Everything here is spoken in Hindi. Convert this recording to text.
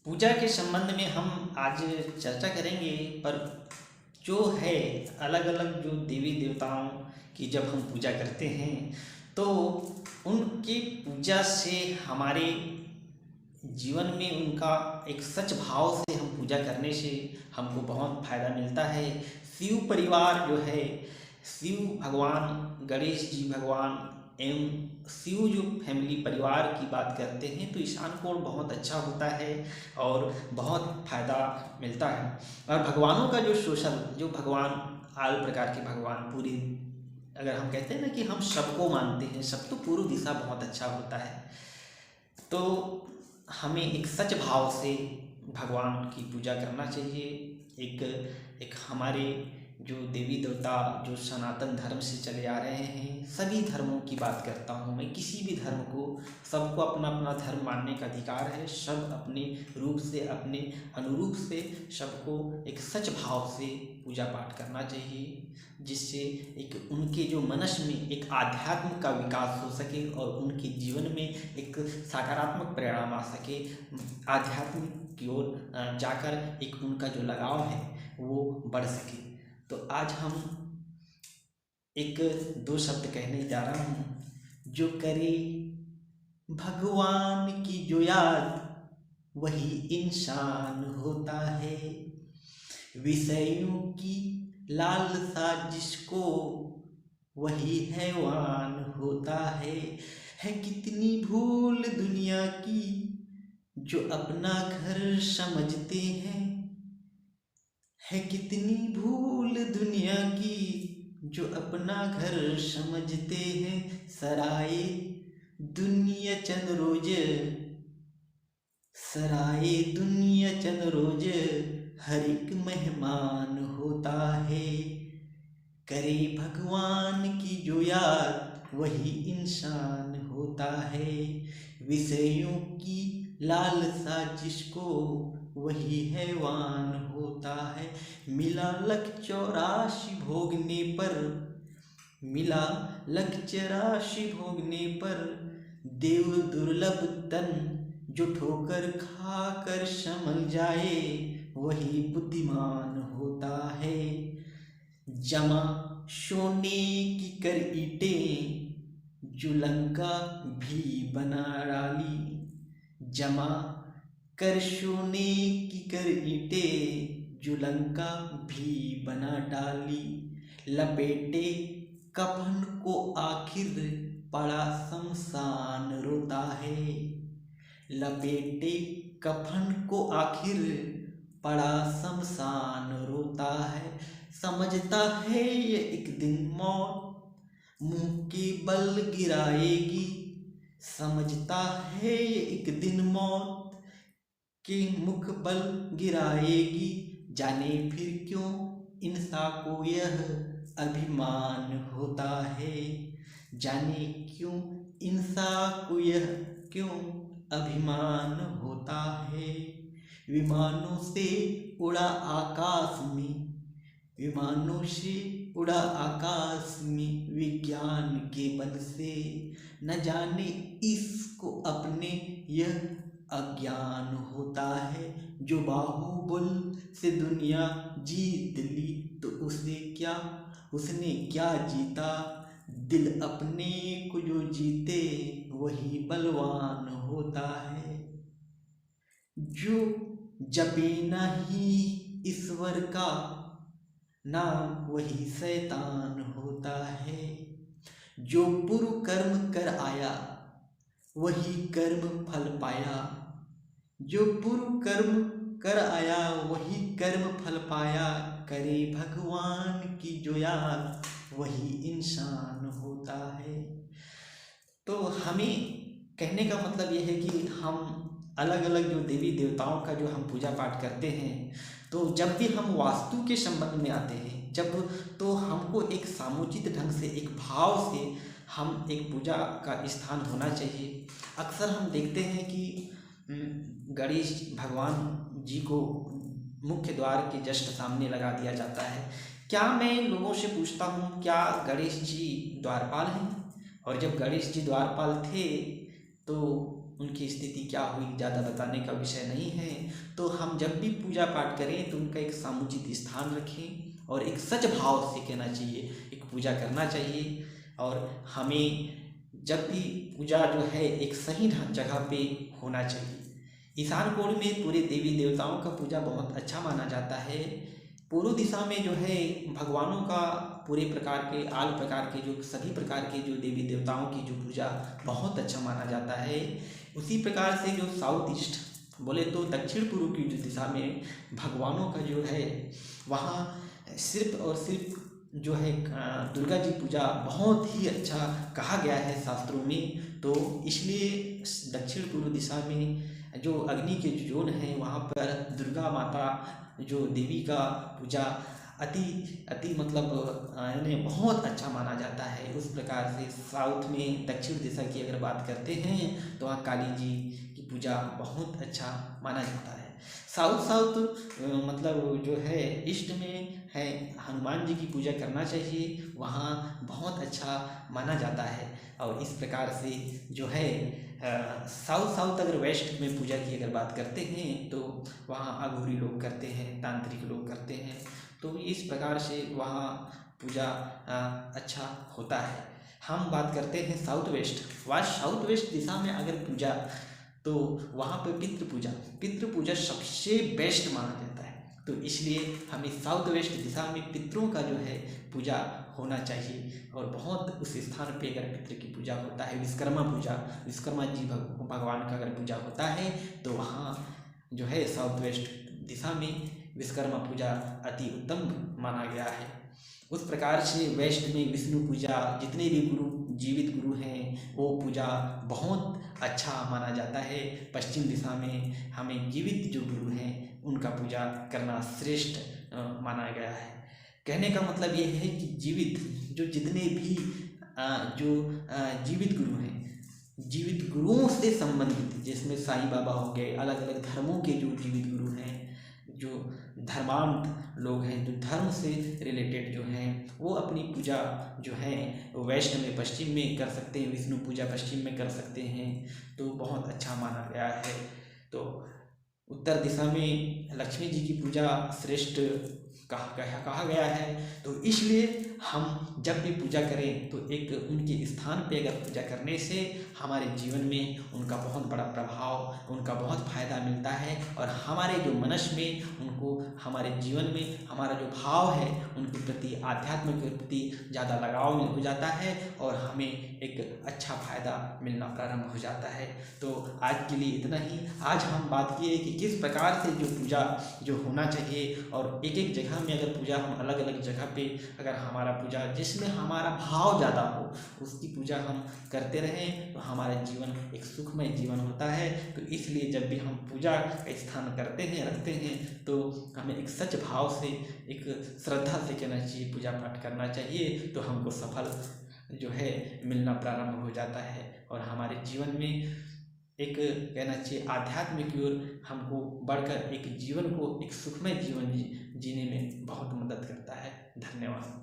पूजा के संबंध में हम आज चर्चा करेंगे। पर जो है अलग अलग जो देवी देवताओं की जब हम पूजा करते हैं तो उनकी पूजा से हमारे जीवन में उनका एक सच भाव से हम पूजा करने से हमको बहुत फायदा मिलता है। शिव परिवार जो है, शिव भगवान, गणेश जी भगवान एवं शिव जो फैमिली परिवार की बात करते हैं तो ईशान कोण बहुत अच्छा होता है और बहुत फायदा मिलता है। और भगवानों का जो सोशल जो भगवान, आल प्रकार के भगवान पूरी, अगर हम कहते हैं ना कि हम सबको मानते हैं, सब तो पूर्व दिशा बहुत अच्छा होता है। तो हमें एक सच भाव से भगवान की पूजा करना चाहिए। एक एक हमारे जो देवी देवता जो सनातन धर्म से चले आ रहे हैं, सभी धर्मों की बात करता हूँ मैं, किसी भी धर्म को, सबको अपना अपना धर्म मानने का अधिकार है। सब अपने रूप से, अपने अनुरूप से सबको एक सच भाव से पूजा पाठ करना चाहिए, जिससे एक उनके जो मनस में एक आध्यात्म का विकास हो सके और उनके जीवन में एक सकारात्मक परिणाम आ सके। आध्यात्म की ओर जाकर एक उनका जो लगाव है वो बढ़ सके। तो आज हम एक दो शब्द कहने जा रहा हूँ। जो करे भगवान की जो याद, वही इंसान होता है। विषयों की लालसा जिसको, वही हैवान होता है कितनी भूल दुनिया की जो अपना घर समझते हैं। है कितनी भूल दुनिया की जो अपना घर समझते हैं। सराय दुनिया चंद रोज, सराय दुनिया चंद रोज, हर एक मेहमान होता है। करे भगवान की जो याद, वही इंसान होता है। विषयों की लालसा जिसको, वही हैवान होता है। मिला लख 84 भोगने पर, मिला लख 84 भोगने पर, देव दुर्लभ तन जो ठोकर खाकर संभल जाए, वही बुद्धिमान होता है। जमा सोने की कर ईंटें, जो लंका भी बना डाली। जमा कर सोने की कर ईंटें, जो लंका भी बना डाली। लपेटे कफन को आखिर पड़ा शमशान रोता है। लपेटे कफन को आखिर पड़ा शमशान रोता है। समझता है ये एक दिन मौत मुंह के बल गिराएगी। समझता है ये एक दिन मौत के मुख बल गिराएगी। जाने फिर क्यों इंसान को यह अभिमान होता है। जाने क्यों इंसान को यह क्यों अभिमान होता है। विमानों से उड़ा आकाश में, विमानों से उड़ा आकाश में, विज्ञान के बल से। न जाने इसको अपने यह अज्ञान होता है। जो बाहुबल से दुनिया जीत ली तो उसने क्या जीता। दिल अपने को जो जीते, वही बलवान होता है। जो जपे नहीं ईश्वर का नाम, वही शैतान होता है। जो पूर्व कर्म कर आया, वही कर्म फल पाया। जो पूर्व कर्म कर आया, वही कर्म फल पाया। करे भगवान की जो याद, वही इंसान होता है। तो हमें कहने का मतलब यह है कि हम अलग अलग जो देवी देवताओं का जो हम पूजा पाठ करते हैं, तो जब भी हम वास्तु के संबंध में आते हैं, जब तो हमको एक सामुचित ढंग से, एक भाव से हम एक पूजा का स्थान होना चाहिए। अक्सर हम देखते हैं कि गणेश भगवान जी को मुख्य द्वार के जस्ट सामने लगा दिया जाता है। क्या मैं लोगों से पूछता हूँ, क्या गणेश जी द्वारपाल हैं? और जब गणेश जी द्वारपाल थे तो उनकी स्थिति क्या हुई ज़्यादा बताने का विषय नहीं है। तो हम जब भी पूजा पाठ करें तो उनका एक समुचित स्थान रखें और एक सच भाव से कहना चाहिए, एक पूजा करना चाहिए। और हमें जब भी पूजा जो है एक सही जगह पे होना चाहिए। ईशान कोण में पूरे देवी देवताओं का पूजा बहुत अच्छा माना जाता है। पूर्व दिशा में जो है भगवानों का पूरे प्रकार के आल प्रकार के जो सभी प्रकार के जो देवी देवताओं की जो पूजा बहुत अच्छा माना जाता है। उसी प्रकार से जो साउथ ईस्ट बोले तो दक्षिण पूर्व की जो दिशा में भगवानों का जो है वहाँ सिर्फ और सिर्फ जो है दुर्गा जी पूजा बहुत ही अच्छा कहा गया है शास्त्रों में। तो इसलिए दक्षिण पूर्व दिशा में जो अग्नि के जो जोन है वहाँ पर दुर्गा माता जो देवी का पूजा अति मतलब यानी बहुत अच्छा माना जाता है। उस प्रकार से साउथ में दक्षिण दिशा की अगर बात करते हैं तो वहाँ काली जी की पूजा बहुत अच्छा माना जाता है। साउथ मतलब जो है ईस्ट में है हनुमान जी की पूजा करना चाहिए, वहाँ बहुत अच्छा माना जाता है। और इस प्रकार से जो है साउथ अगर वेस्ट में पूजा की अगर बात करते हैं तो वहाँ अघोरी लोग करते हैं, तांत्रिक लोग करते हैं। तो इस प्रकार से वहाँ पूजा अच्छा होता है। हम बात करते हैं साउथ वेस्ट दिशा में अगर पूजा तो वहाँ पर पितृ पूजा सबसे बेस्ट माना जाता है। तो इसलिए हमें साउथ वेस्ट दिशा में पितरों का जो है पूजा होना चाहिए। और बहुत उस स्थान पे अगर पितृ की पूजा होता है, विश्वकर्मा जी भगवान का अगर पूजा होता है तो वहाँ जो है साउथ वेस्ट दिशा में विश्वकर्मा पूजा अति उत्तम माना गया है। उस प्रकार से वेस्ट में विष्णु पूजा, जितने भी जीवित गुरु हैं वो पूजा बहुत अच्छा माना जाता है। पश्चिम दिशा में हमें जीवित जो गुरु हैं उनका पूजा करना श्रेष्ठ माना गया है। कहने का मतलब ये है कि जितने भी जीवित गुरु हैं, जीवित गुरुओं से संबंधित, जिसमें साईं बाबा हो गए, अलग अलग धर्मों के जो जीवित गुरु हैं, जो धर्मांत लोग हैं, जो धर्म से रिलेटेड जो हैं, वो अपनी पूजा जो है वेस्ट में पश्चिम में कर सकते हैं, विष्णु पूजा पश्चिम में कर सकते हैं। तो बहुत अच्छा माना गया है। तो उत्तर दिशा में लक्ष्मी जी की पूजा श्रेष्ठ कहा गया है। तो इसलिए हम जब भी पूजा करें तो एक उनके स्थान पे अगर पूजा करने से हमारे जीवन में उनका बहुत बड़ा प्रभाव, उनका बहुत फायदा मिलता है। और हमारे जो मनस में उनको, हमारे जीवन में हमारा जो भाव है उनके प्रति, आध्यात्म के प्रति ज़्यादा लगाव हो जाता है और हमें एक अच्छा फायदा मिलना प्रारंभ हो जाता है। तो आज के लिए इतना ही। आज हम बात किए कि किस प्रकार से जो पूजा जो होना चाहिए, और एक एक जगह में अगर पूजा हम अलग अलग जगह पे अगर हमारा पूजा जिसमें हमारा भाव ज़्यादा हो उसकी पूजा हम करते रहें तो हमारा जीवन एक सुखमय जीवन होता है। तो इसलिए जब भी हम पूजा का स्थान करते हैं, रखते हैं, तो हमें एक सच भाव से, एक श्रद्धा से कहना चाहिए, पूजा पाठ करना चाहिए। तो हमको सफल जो है मिलना प्रारंभ हो जाता है और हमारे जीवन में एक कहना चाहिए आध्यात्म की ओर हमको बढ़कर एक जीवन को, एक सुखमय जीवन जीने में बहुत मदद करता है। धन्यवाद।